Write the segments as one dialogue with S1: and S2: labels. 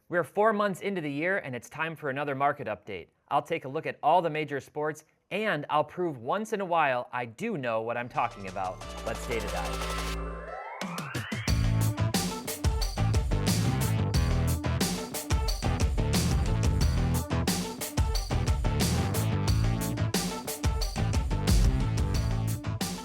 S1: We're 4 months into the year and it's time for another market update. I'll take a look at all the major sports and I'll prove once in a while I do know what I'm talking about. Let's data dive.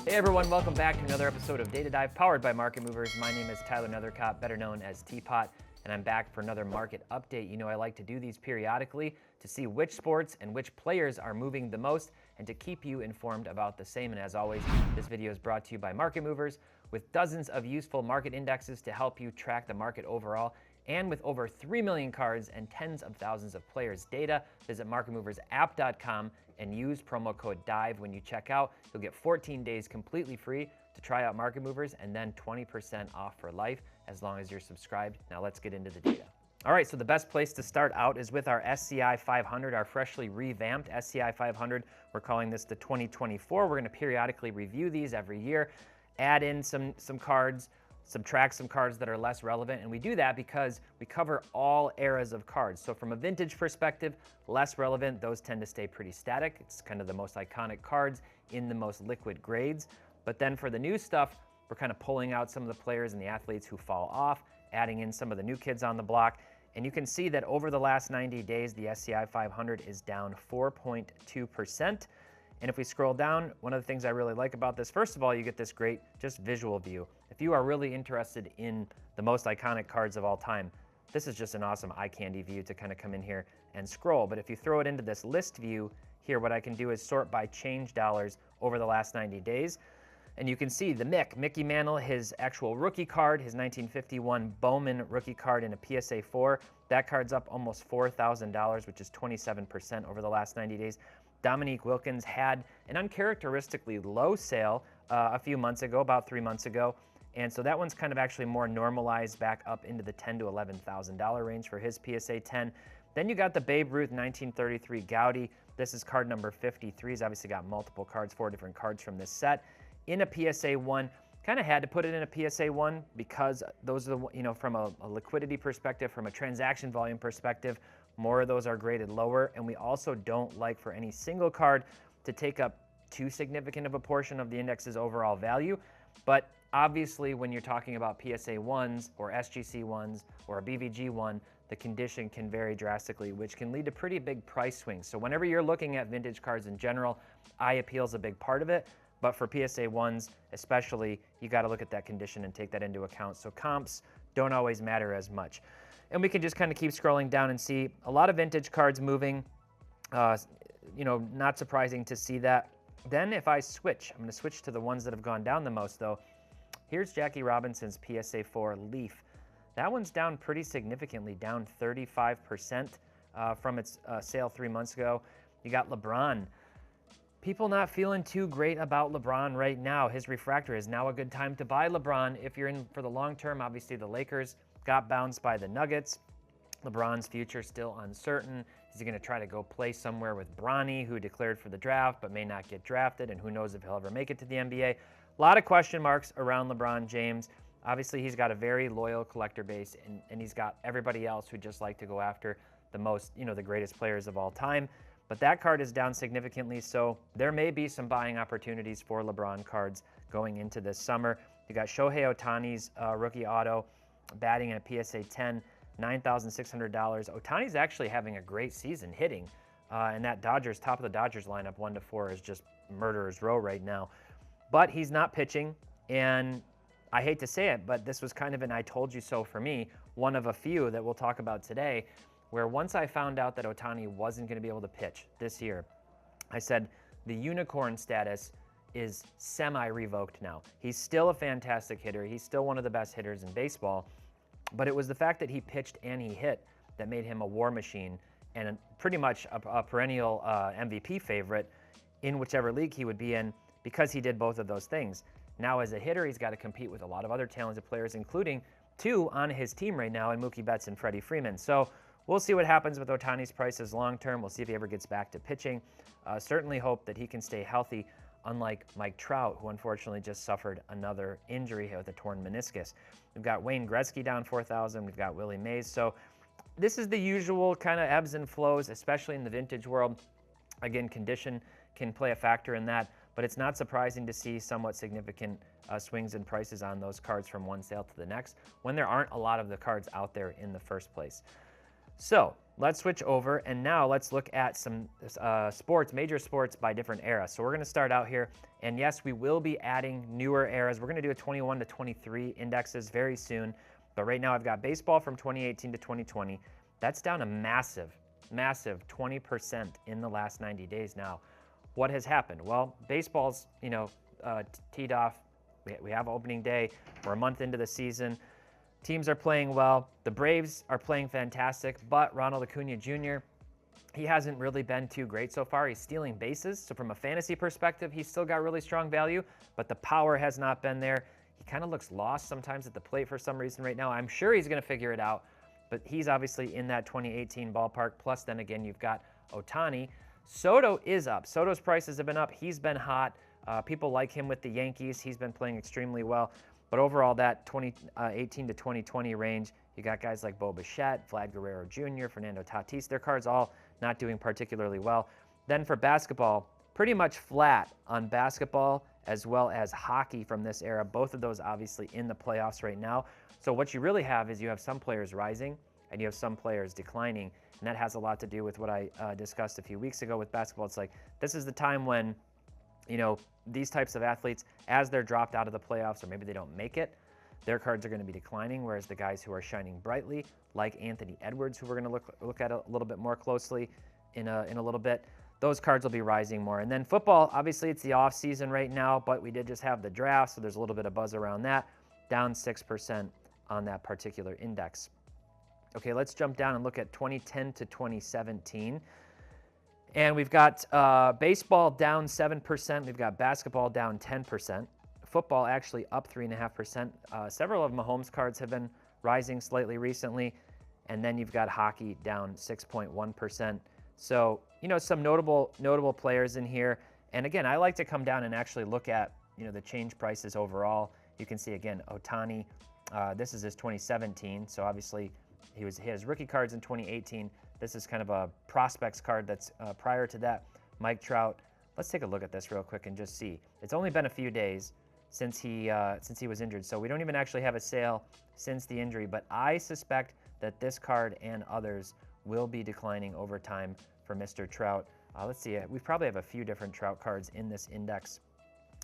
S1: Hey everyone, welcome back to another episode of Data Dive powered by Market Movers. My name is Tyler Nethercott, better known as Teapot, and I'm back for another market update. You know, I like to do these periodically to see which sports and which players are moving the most and to keep you informed about the same. And as always, this video is brought to you by Market Movers with dozens of useful market indexes to help you track the market overall. And with over 3 million cards and tens of thousands of players' data, visit marketmoversapp.com and use promo code DIVE when you check out. You'll get 14 days completely free to try out Market Movers and then 20% off for life as long as you're subscribed. Now let's get into the data. All right, so the best place to start out is with our SECI 500, our freshly revamped SECI 500. We're calling this the 2024. We're going to periodically review these every year, add in some cards, subtract some cards that are less relevant, and we do that because we cover all eras of cards. So from a vintage perspective, less relevant, those tend to stay pretty static. It's kind of the most iconic cards in the most liquid grades. But then for the new stuff, we're kind of pulling out some of the players and the athletes who fall off, adding in some of the new kids on the block. And you can see that over the last 90 days, the SCI 500 is down 4.2%. And if we scroll down, one of the things I really like about this, first of all, you get this great just visual view. If you are really interested in the most iconic cards of all time, this is just an awesome eye candy view to kind of come in here and scroll. But if you throw it into this list view here, what I can do is sort by change dollars over the last 90 days. And you can see the Mickey Mantle, his actual rookie card, his 1951 Bowman rookie card in a PSA 4. That card's up almost $4,000, which is 27% over the last 90 days. Dominique Wilkins had an uncharacteristically low sale a few months ago, about 3 months ago. And so that one's kind of actually more normalized back up into the $10,000 to $11,000 range for his PSA 10. Then you got the Babe Ruth 1933 Gaudy. This is card number 53. He's obviously got multiple cards, 4 different cards from this set. In a PSA 1, kind of had to put it in a PSA 1 because those are the, you know, from a liquidity perspective, from a transaction volume perspective, more of those are graded lower. And we also don't like for any single card to take up too significant of a portion of the index's overall value. But obviously, when you're talking about PSA 1s or SGC 1s or a BVG 1, the condition can vary drastically, which can lead to pretty big price swings. So whenever you're looking at vintage cards in general, eye appeal is a big part of it. But for PSA 1s especially, you got to look at that condition and take that into account. So comps don't always matter as much. And we can just kind of keep scrolling down and see a lot of vintage cards moving. You know, not surprising to see that. Then if I switch, I'm going to switch to the ones that have gone down the most though. Here's Jackie Robinson's PSA 4 Leaf. That one's down pretty significantly, down 35% from its sale 3 months ago. You got LeBron. People not feeling too great about LeBron right now. His refractor is now a good time to buy LeBron if you're in for the long term. Obviously, the Lakers got bounced by the Nuggets. LeBron's future still uncertain. Is he going to try to go play somewhere with Bronny, who declared for the draft but may not get drafted, and who knows if he'll ever make it to the NBA? A lot of question marks around LeBron James. Obviously, he's got a very loyal collector base, and he's got everybody else who just like to go after the most, you know, the greatest players of all time. But that card is down significantly, so there may be some buying opportunities for LeBron cards going into this summer. You got Shohei Ohtani's rookie auto batting in a PSA 10, $9,600. Ohtani's actually having a great season hitting, and that Dodgers, top of the Dodgers lineup, 1 to 4, is just murderer's row right now. But he's not pitching, and I hate to say it, but this was kind of an I told you so for me, one of a few that we'll talk about today, where once I found out that Ohtani wasn't going to be able to pitch this year, I said the unicorn status is semi-revoked now. He's still a fantastic hitter. He's still one of the best hitters in baseball, but it was the fact that he pitched and he hit that made him a war machine and pretty much a perennial MVP favorite in whichever league he would be in because he did both of those things. Now as a hitter, he's got to compete with a lot of other talented players, including 2 on his team right now in Mookie Betts and Freddie Freeman. So we'll see what happens with Ohtani's prices long term. We'll see if he ever gets back to pitching. Certainly hope that he can stay healthy, unlike Mike Trout, who unfortunately just suffered another injury with a torn meniscus. We've got Wayne Gretzky down 4,000. We've got Willie Mays. So this is the usual kind of ebbs and flows, especially in the vintage world. Again, condition can play a factor in that, but it's not surprising to see somewhat significant swings in prices on those cards from one sale to the next when there aren't a lot of the cards out there in the first place. So let's switch over, and now let's look at some sports, major sports by different eras. So we're going to start out here, and yes, we will be adding newer eras. We're going to do a 21 to 23 indexes very soon, but right now I've got baseball from 2018 to 2020. That's down a massive 20% in the last 90 days now. What has happened? Well, baseball's, teed off. We have opening day. We're a month into the season. Teams are playing well. The Braves are playing fantastic, but Ronald Acuna Jr., he hasn't really been too great so far. He's stealing bases, so from a fantasy perspective, he's still got really strong value, but the power has not been there. He kind of looks lost sometimes at the plate for some reason right now. I'm sure he's going to figure it out, but he's obviously in that 2018 ballpark. Plus, then again, you've got Ohtani. Soto is up. Soto's prices have been up. He's been hot. People like him with the Yankees. He's been playing extremely well. But overall, that 2018 to 2020 range, you got guys like Bo Bichette, Vlad Guerrero Jr., Fernando Tatis. Their cards all not doing particularly well. Then for basketball, pretty much flat on basketball as well as hockey from this era. Both of those obviously in the playoffs right now. So what you really have is you have some players rising and you have some players declining. And that has a lot to do with what I discussed a few weeks ago with basketball. It's like this is the time when, these types of athletes, as they're dropped out of the playoffs or maybe they don't make it, their cards are going to be declining, whereas the guys who are shining brightly, like Anthony Edwards, who we're going to look at a little bit more closely in a little bit, those cards will be rising more. And then football, obviously it's the off season right now, but we did just have the draft, so there's a little bit of buzz around that, down 6% on that particular index. Okay, let's jump down and look at 2010 to 2017. And we've got baseball down 7%. We've got basketball down 10%. Football actually up 3.5%. Several of Mahomes cards have been rising slightly recently. And then you've got hockey down 6.1%. So, some notable players in here. And again, I like to come down and actually look at, the change prices overall. You can see, again, Ohtani. This is his 2017. So obviously he has rookie cards in 2018. This is kind of a prospects card that's prior to that. Mike Trout. Let's take a look at this real quick and just see. It's only been a few days since he was injured, so we don't even actually have a sale since the injury, but I suspect that this card and others will be declining over time for Mr. Trout. Let's see. We probably have a few different Trout cards in this index.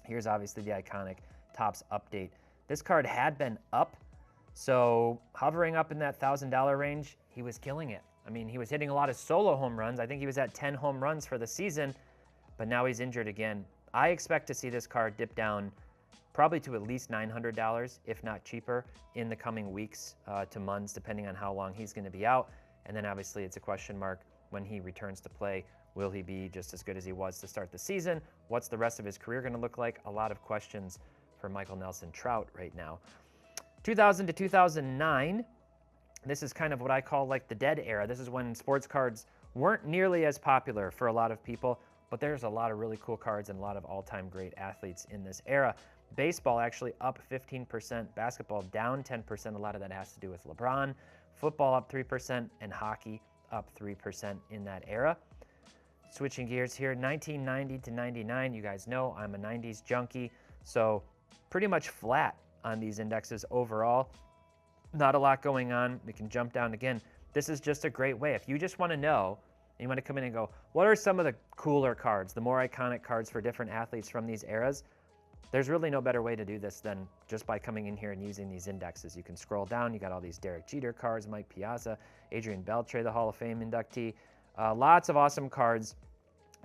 S1: Here's obviously the iconic Topps update. This card had been up, so hovering up in that $1,000 range, he was killing it. I mean, he was hitting a lot of solo home runs. I think he was at 10 home runs for the season, but now he's injured again. I expect to see this card dip down probably to at least $900, if not cheaper, in the coming weeks to months, depending on how long he's going to be out. And then obviously it's a question mark when he returns to play. Will he be just as good as he was to start the season? What's the rest of his career going to look like? A lot of questions for Michael Nelson Trout right now. 2000 to 2009. This is kind of what I call like the dead era. This is when sports cards weren't nearly as popular for a lot of people, but there's a lot of really cool cards and a lot of all-time great athletes in this era. Baseball actually up 15%, basketball down 10%. A lot of that has to do with LeBron. Football up 3%, and hockey up 3% in that era. Switching gears here, 1990 to 99. You guys know I'm a 90s junkie, so pretty much flat on these indexes overall. Not a lot going on. We can jump down again. This is just a great way. If you just want to know, you want to come in and go, what are some of the cooler cards, the more iconic cards for different athletes from these eras? There's really no better way to do this than just by coming in here and using these indexes. You can scroll down. You got all these Derek Jeter cards, Mike Piazza, Adrian Beltre, the Hall of Fame inductee. Lots of awesome cards.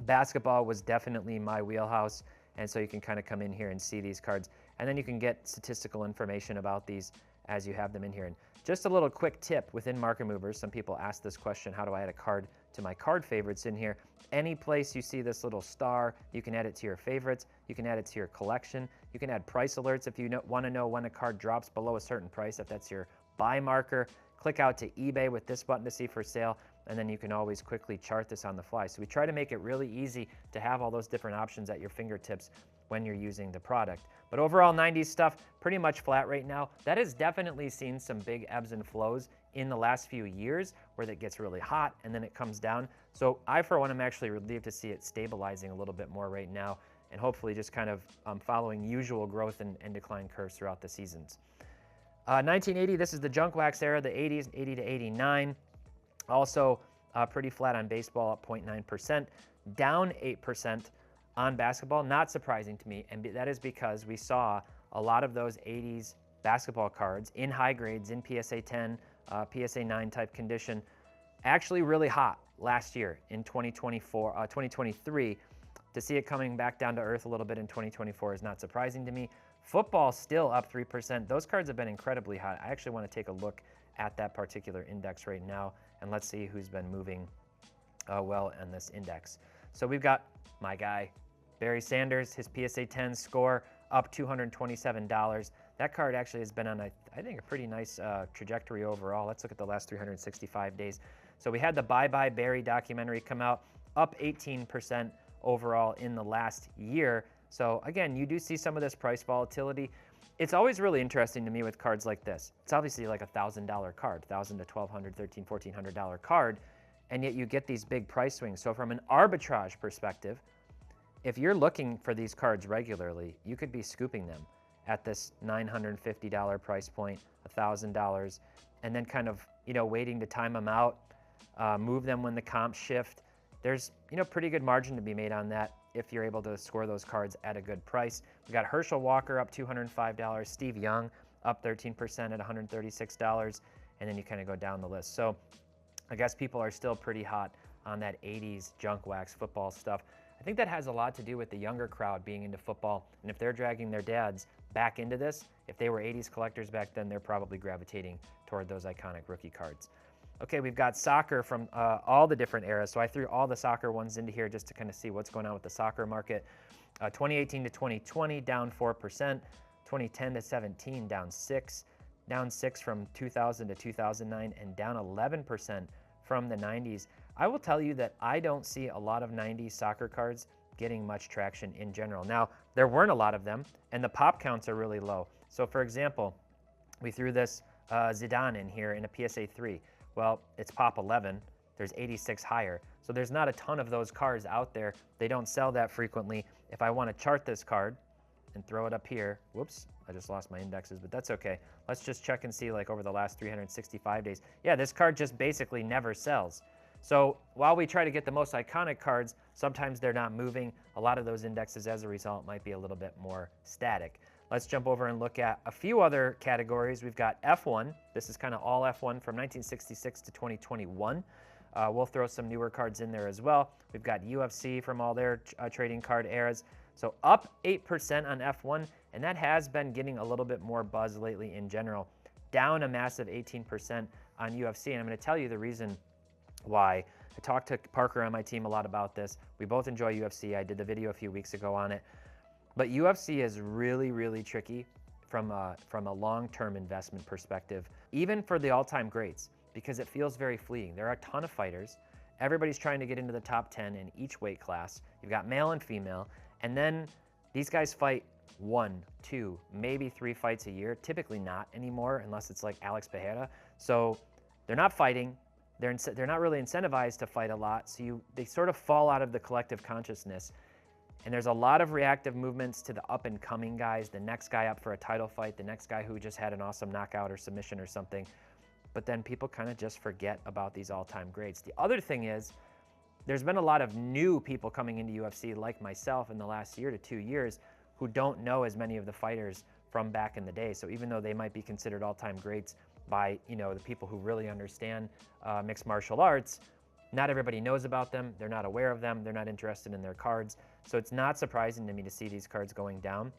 S1: Basketball was definitely my wheelhouse, and so you can kind of come in here and see these cards. And then you can get statistical information about these as you have them in here. And just a little quick tip within Market Movers. Some people ask this question, how do I add a card to my card favorites in here? Any place you see this little star, you can add it to your favorites. You can add it to your collection. You can add price alerts if you want to know when a card drops below a certain price, if that's your buy marker. Click out to eBay with this button to see for sale, and then you can always quickly chart this on the fly. So we try to make it really easy to have all those different options at your fingertips when you're using the product. But overall, 90s stuff, pretty much flat right now. That has definitely seen some big ebbs and flows in the last few years where it gets really hot and then it comes down. So I, for one, am actually relieved to see it stabilizing a little bit more right now and hopefully just kind of following usual growth and decline curves throughout the seasons. 1980, this is the junk wax era, the 80s, 80 to 89. Also pretty flat on baseball at 0.9%, down 8% on basketball. Not surprising to me, and that is because we saw a lot of those 80s basketball cards in high grades, in PSA 10, PSA 9 type condition, actually really hot last year in 2023. To see it coming back down to earth a little bit in 2024 is not surprising to me. Football still up 3%. Those cards have been incredibly hot. I actually want to take a look at that particular index right now, and let's see who's been moving well in this index. So we've got my guy, Barry Sanders, his PSA 10 score up $227. That card actually has been on, I think, a pretty nice trajectory overall. Let's look at the last 365 days. So we had the Bye Bye Barry documentary come out, up 18% overall in the last year. So again, you do see some of this price volatility. It's always really interesting to me with cards like this. It's obviously like $1,000 card, $1,000 to $1,200, $1,300, $1,400 card, and yet you get these big price swings. So from an arbitrage perspective, if you're looking for these cards regularly, you could be scooping them at this $950 price point, $1,000, and then kind of, waiting to time them out, move them when the comps shift. There's, pretty good margin to be made on that if you're able to score those cards at a good price. We got Herschel Walker up $205, Steve Young up 13% at $136, and then you kind of go down the list. So I guess people are still pretty hot on that 80s junk wax football stuff. I think that has a lot to do with the younger crowd being into football, and if they're dragging their dads back into this, if they were 80s collectors back then, they're probably gravitating toward those iconic rookie cards. Okay, we've got soccer from all the different eras. So I threw all the soccer ones into here just to kind of see what's going on with the soccer market. 2018 to 2020, down 4%. 2010 to 17, down 6%. Down 6% from 2000 to 2009, and down 11% from the 90s. I will tell you that I don't see a lot of 90s soccer cards getting much traction in general. Now, there weren't a lot of them, and the pop counts are really low. So for example, we threw this Zidane in here in a PSA 3. Well, it's pop 11, there's 86 higher. So there's not a ton of those cards out there. They don't sell that frequently. If I want to chart this card and throw it up here, whoops, I just lost my indexes, but that's okay. Let's just check and see like over the last 365 days. Yeah, this card just basically never sells. So while we try to get the most iconic cards, sometimes they're not moving. A lot of those indexes as a result might be a little bit more static. Let's jump over and look at a few other categories. We've got F1. This is kind of all F1 from 1966 to 2021. We'll throw some newer cards in there as well. We've got UFC from all their trading card eras. So up 8% on F1, and that has been getting a little bit more buzz lately in general. Down a massive 18% on UFC, and I'm going to tell you the reason why. I talked to Parker on my team a lot about this. We both enjoy UFC. I did the video a few weeks ago on it. But UFC is really, really tricky from a long-term investment perspective, even for the all-time greats, because it feels very fleeting. There are a ton of fighters. Everybody's trying to get into the top 10 in each weight class. You've got male and female, and then these guys fight 1, 2, maybe 3 fights a year, typically not anymore unless it's like Alex Pereira. So they're not fighting. They're not really incentivized to fight a lot, so they sort of fall out of the collective consciousness. And there's a lot of reactive movements to the up-and-coming guys, the next guy up for a title fight, the next guy who just had an awesome knockout or submission or something. But then people kind of just forget about these all-time greats. The other thing is, there's been a lot of new people coming into UFC, like myself, in the last year to 2 years, who don't know as many of the fighters from back in the day. So even though they might be considered all-time greats by the people who really understand mixed martial arts, not everybody knows about them, they're not aware of them, they're not interested in their cards. So it's not surprising to me to see these cards going down.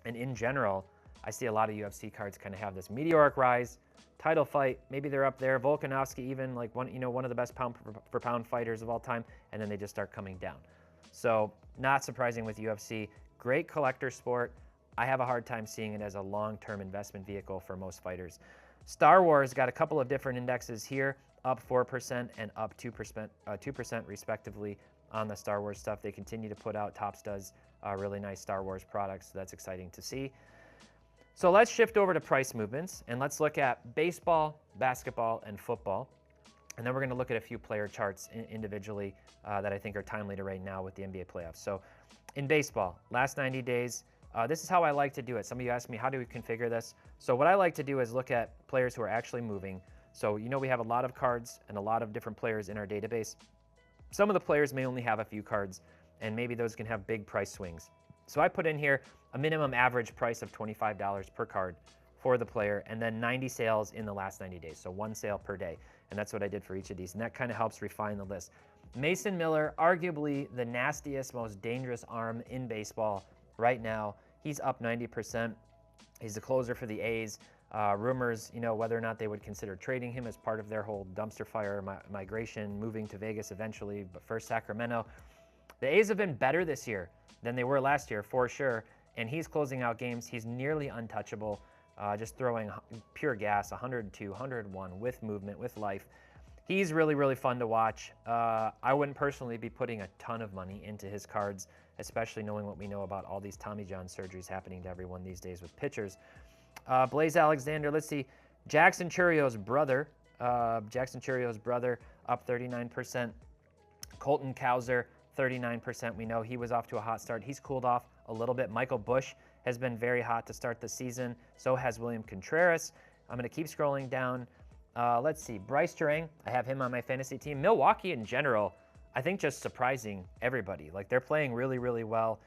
S1: And in general, I see a lot of UFC cards kind of have this meteoric rise, title fight, maybe they're up there, Volkanovski even, like one of the best pound for pound fighters of all time, and then they just start coming down. So not surprising with UFC, great collector sport. I have a hard time seeing it as a long-term investment vehicle for most fighters. Star Wars got a couple of different indexes here, up 4% and up 2% respectively on the Star Wars stuff. They continue to put out, Topps does really nice Star Wars products, so that's exciting to see. So let's shift over to price movements, and let's look at baseball, basketball, and football. And then we're going to look at a few player charts individually that I think are timely to right now with the NBA playoffs. So in baseball, last 90 days, this is how I like to do it. Some of you asked me, how do we configure this? So what I like to do is look at players who are actually moving. So we have a lot of cards and a lot of different players in our database. Some of the players may only have a few cards, and maybe those can have big price swings. So I put in here a minimum average price of $25 per card for the player, and then 90 sales in the last 90 days. So 1 sale per day. And that's what I did for each of these. And that kind of helps refine the list. Mason Miller, arguably the nastiest, most dangerous arm in baseball right now. He's up 90%. He's the closer for the A's. Rumors, whether or not they would consider trading him as part of their whole dumpster fire migration, moving to Vegas eventually, but first Sacramento. The A's have been better this year than they were last year, for sure. And he's closing out games. He's nearly untouchable, just throwing pure gas, 102, 101 with movement, with life. He's really, really fun to watch. I wouldn't personally be putting a ton of money into his cards, especially knowing what we know about all these Tommy John surgeries happening to everyone these days with pitchers. Blaze Alexander, let's see. Jackson Churio's brother, up 39%. Colton Cowser, 39%. We know he was off to a hot start. He's cooled off a little bit. Michael Busch has been very hot to start the season. So has William Contreras. I'm going to keep scrolling down. Let's see. Bryce Turang, I have him on my fantasy team. Milwaukee in general, I think just surprising everybody. Like, they're playing really, really well,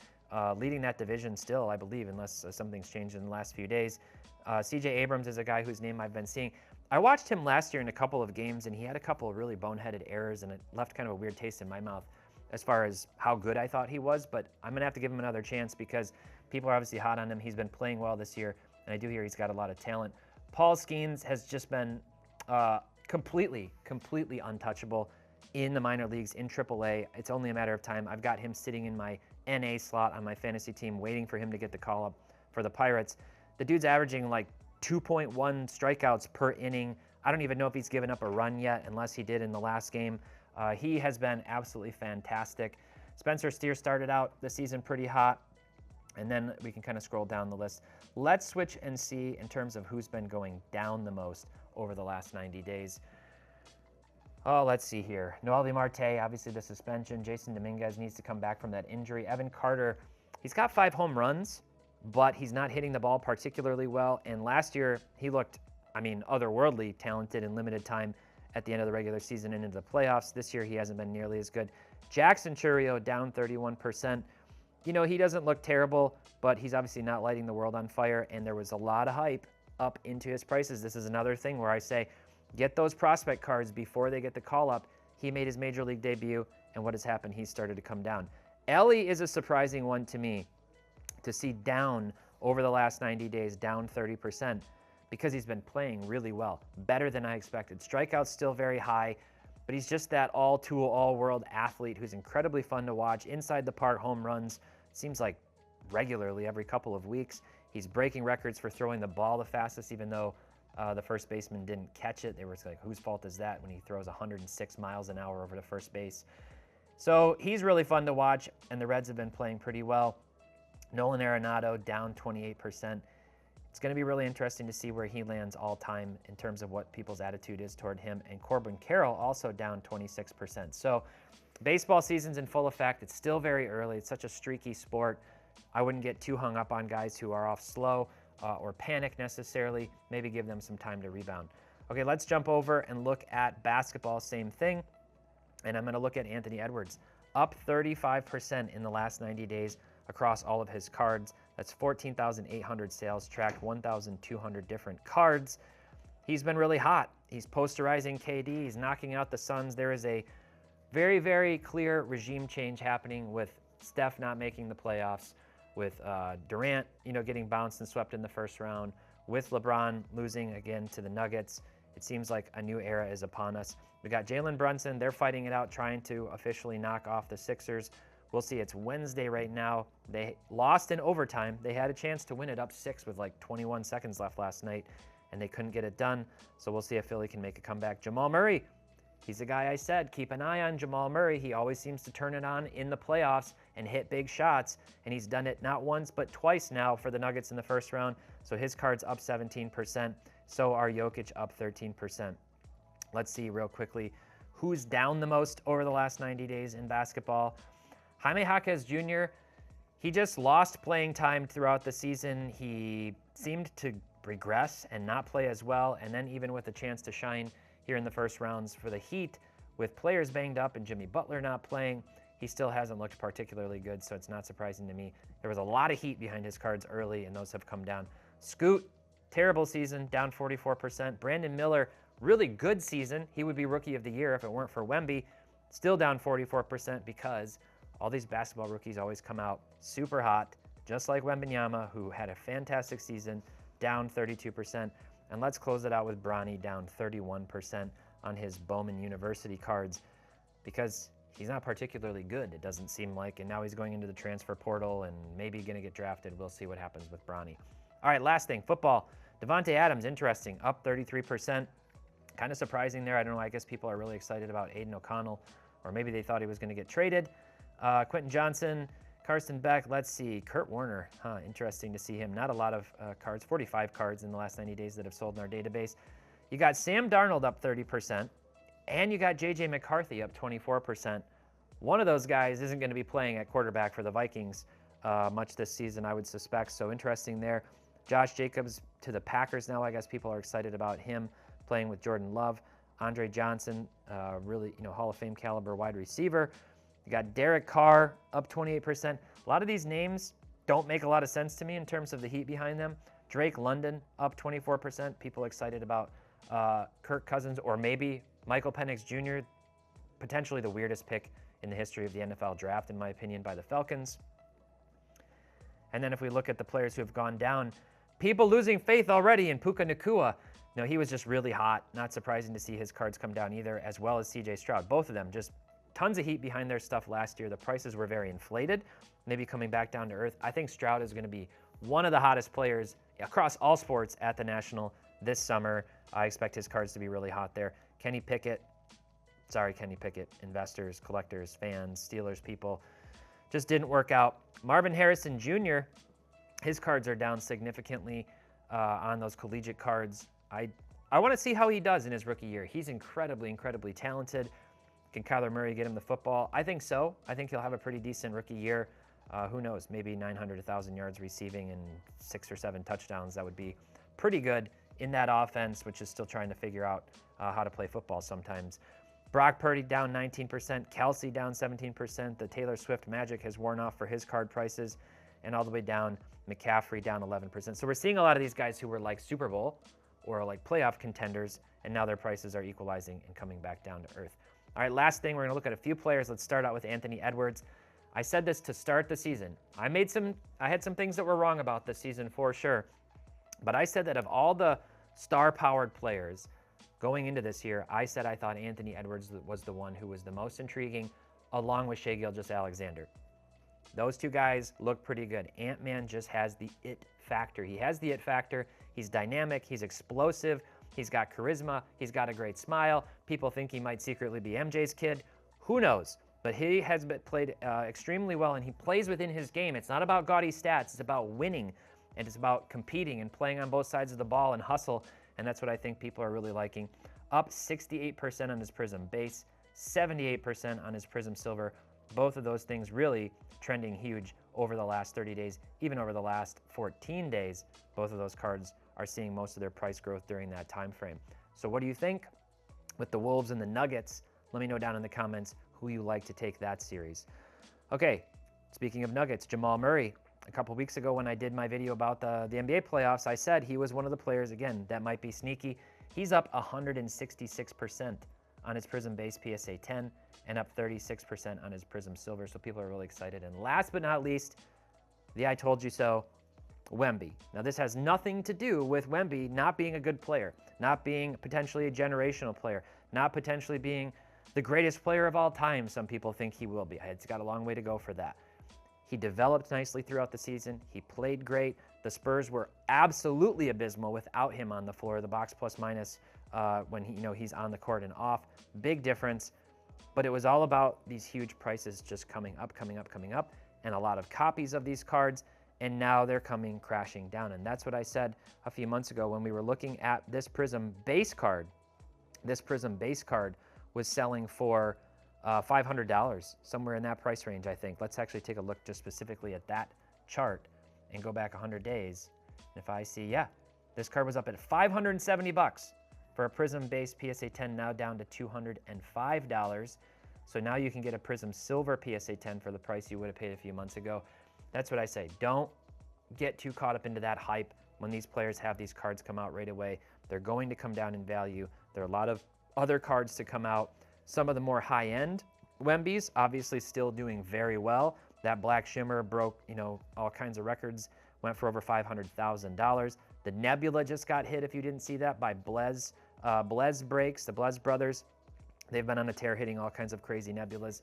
S1: leading that division still, I believe, unless something's changed in the last few days. CJ Abrams is a guy whose name I've been seeing. I watched him last year in a couple of games, and he had a couple of really boneheaded errors, and it left kind of a weird taste in my mouth as far as how good I thought he was. But I'm going to have to give him another chance because people are obviously hot on him. He's been playing well this year, and I do hear he's got a lot of talent. Paul Skeens has just been completely untouchable in the minor leagues, in AAA. It's only a matter of time. I've got him sitting in my NA slot on my fantasy team, waiting for him to get the call up for the Pirates. The dude's averaging like 2.1 strikeouts per inning. I don't even know if he's given up a run yet, unless he did in the last game. He has been absolutely fantastic. Spencer Steer started out the season pretty hot, and then we can kind of scroll down the list. Let's switch and see in terms of who's been going down the most over the last 90 days. Oh, let's see here. Noelvi Marte, obviously the suspension. Jason Dominguez needs to come back from that injury. Evan Carter, he's got 5 home runs, but he's not hitting the ball particularly well. And last year, he looked, otherworldly talented in limited time at the end of the regular season and into the playoffs. This year, he hasn't been nearly as good. Jackson Chourio down 31%. He doesn't look terrible, but he's obviously not lighting the world on fire, and there was a lot of hype up into his prices. This is another thing where I say, get those prospect cards before they get the call up. He made his major league debut, and what has happened? He's started to come down. Ellie is a surprising one to me to see down over the last 90 days, down 30%, because he's been playing really well, better than I expected. Strikeouts still very high, but he's just that all-tool, all-world athlete who's incredibly fun to watch. Inside the park home runs, seems like regularly every couple of weeks. He's breaking records for throwing the ball the fastest, even though the first baseman didn't catch it. They were like, whose fault is that when he throws 106 miles an hour over to first base? So he's really fun to watch, and the Reds have been playing pretty well. Nolan Arenado down 28%. It's going to be really interesting to see where he lands all time in terms of what people's attitude is toward him. And Corbin Carroll also down 26%. So baseball season's in full effect. It's still very early. It's such a streaky sport. I wouldn't get too hung up on guys who are off slow or panic necessarily. Maybe give them some time to rebound. Okay, let's jump over and look at basketball. Same thing. And I'm going to look at Anthony Edwards. Up 35% in the last 90 days across all of his cards. That's 14,800 sales tracked, 1,200 different cards. He's been really hot. He's posterizing KD. He's knocking out the Suns. There is a very, very clear regime change happening with Steph not making the playoffs, with Durant, getting bounced and swept in the first round, with LeBron losing again to the Nuggets. It seems like a new era is upon us. We got Jalen Brunson. They're fighting it out, trying to officially knock off the Sixers. We'll see. It's Wednesday right now. They lost in overtime. They had a chance to win it up 6 with like 21 seconds left last night, and they couldn't get it done. So we'll see if Philly can make a comeback. Jamal Murray, he's a guy I said, keep an eye on Jamal Murray. He always seems to turn it on in the playoffs and hit big shots, and he's done it not once but twice now for the Nuggets in the first round. So his card's up 17%. So are Jokic up 13%. Let's see real quickly who's down the most over the last 90 days in basketball. Jaime Jaquez Jr., he just lost playing time throughout the season. He seemed to regress and not play as well. And then even with a chance to shine here in the first rounds for the Heat, with players banged up and Jimmy Butler not playing, he still hasn't looked particularly good, so it's not surprising to me. There was a lot of heat behind his cards early, and those have come down. Scoot, terrible season, down 44%. Brandon Miller, really good season. He would be Rookie of the Year if it weren't for Wemby. Still down 44% because all these basketball rookies always come out super hot, just like Wembanyama, who had a fantastic season, down 32%. And let's close it out with Bronny, down 31% on his Bowman University cards because he's not particularly good, it doesn't seem like, and now he's going into the transfer portal and maybe going to get drafted. We'll see what happens with Bronny. All right, last thing, football. Devontae Adams, interesting, up 33%. Kind of surprising there. I don't know, I guess people are really excited about Aiden O'Connell, or maybe they thought he was going to get traded. Quentin Johnson, Carson Beck, let's see, Kurt Warner, interesting to see him. Not a lot of cards, 45 cards in the last 90 days that have sold in our database. You got Sam Darnold up 30%, and you got J.J. McCarthy up 24%. One of those guys isn't going to be playing at quarterback for the Vikings much this season, I would suspect, so interesting there. Josh Jacobs to the Packers now. I guess people are excited about him playing with Jordan Love. Andre Johnson, really, Hall of Fame caliber wide receiver. You got Derek Carr up 28%. A lot of these names don't make a lot of sense to me in terms of the heat behind them. Drake London up 24%. People excited about Kirk Cousins, or maybe Michael Penix Jr., potentially the weirdest pick in the history of the NFL draft, in my opinion, by the Falcons. And then if we look at the players who have gone down, people losing faith already in Puka Nacua. No, he was just really hot. Not surprising to see his cards come down either, as well as CJ Stroud. Both of them just tons of heat behind their stuff last year. The prices were very inflated, maybe coming back down to earth. I think Stroud is going to be one of the hottest players across all sports at the National this summer. I expect his cards to be really hot there. Kenny Pickett, investors, collectors, fans, Steelers people, just didn't work out. Marvin Harrison Jr., his cards are down significantly on those collegiate cards. I want to see how he does in his rookie year. He's incredibly, incredibly talented. Can Kyler Murray get him the football? I think so. I think he'll have a pretty decent rookie year. Who knows, maybe 900, 1,000 yards receiving and 6 or 7 touchdowns. That would be pretty good in that offense, which is still trying to figure out how to play football sometimes. Brock Purdy down 19%, Kelsey down 17%. The Taylor Swift magic has worn off for his card prices, and all the way down, McCaffrey down 11%. So we're seeing a lot of these guys who were like Super Bowl or like playoff contenders, and now their prices are equalizing and coming back down to earth. All right, last thing, we're gonna look at a few players. Let's start out with Anthony Edwards. I said this to start the season. I had some things that were wrong about this season for sure, but I said that of all the star-powered players going into this year, I said I thought Anthony Edwards was the one who was the most intriguing, along with Shai Gilgeous-Alexander. Those two guys look pretty good. Ant-Man just has the it factor. He has the it factor. He's dynamic. He's explosive. He's got charisma. He's got a great smile. People think he might secretly be MJ's kid. Who knows? But he has played extremely well, and he plays within his game. It's not about gaudy stats. It's about winning, and it's about competing and playing on both sides of the ball and hustle, and that's what I think people are really liking. Up 68% on his Prism base, 78% on his Prism Silver. Both of those things really trending huge over the last 30 days, even over the last 14 days. Both of those cards are seeing most of their price growth during that time frame. So what do you think with the Wolves and the Nuggets? Let me know down in the comments who you like to take that series. Okay, speaking of Nuggets, Jamal Murray. A couple weeks ago when I did my video about the NBA playoffs, I said he was one of the players, again, that might be sneaky. He's up 166% on his Prism base PSA 10 and up 36% on his Prism Silver, so people are really excited. And last but not least, the I told you so, Wemby. Now this has nothing to do with Wemby not being a good player, not being potentially a generational player, not potentially being the greatest player of all time. Some people think he will be. It's got a long way to go for that. He developed nicely throughout the season. He played great. The Spurs were absolutely abysmal without him on the floor. The box plus minus when he's on the court and off, big difference. But it was all about these huge prices just coming up, and a lot of copies of these cards. and now they're coming crashing down. And that's what I said a few months ago when we were looking at this Prism base card. This Prism base card was selling for $500, somewhere in that price range, I think. Let's actually take a look just specifically at that chart and go back 100 days. And if I see, yeah, this card was up at $570 for a Prism base PSA 10, now down to $205. So now you can get a Prism Silver PSA 10 for the price you would have paid a few months ago. That's what I say. Don't get too caught up into that hype when these players have these cards come out right away. They're going to come down in value. There are a lot of other cards to come out. Some of the more high-end Wembys obviously still doing very well. That Black Shimmer broke, all kinds of records, went for over $500,000. The Nebula just got hit, if you didn't see that, by Blez Breaks, the Blez brothers. They've been on a tear hitting all kinds of crazy Nebulas.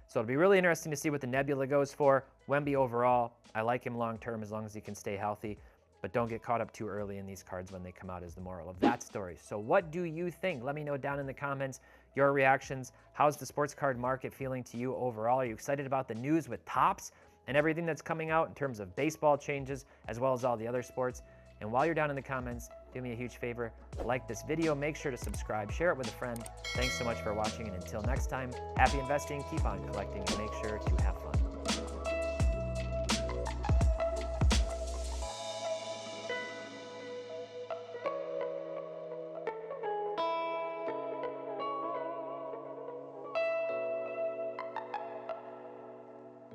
S1: So it'll be really interesting to see what the Nebula goes for. Wemby overall, I like him long-term as long as he can stay healthy, but don't get caught up too early in these cards when they come out is the moral of that story. So what do you think? Let me know down in the comments your reactions. How's the sports card market feeling to you overall? Are you excited about the news with Topps and everything that's coming out in terms of baseball changes as well as all the other sports? And while you're down in the comments, do me a huge favor, like this video, make sure to subscribe, share it with a friend. Thanks so much for watching, and until next time, happy investing, keep on collecting, and make sure to have fun.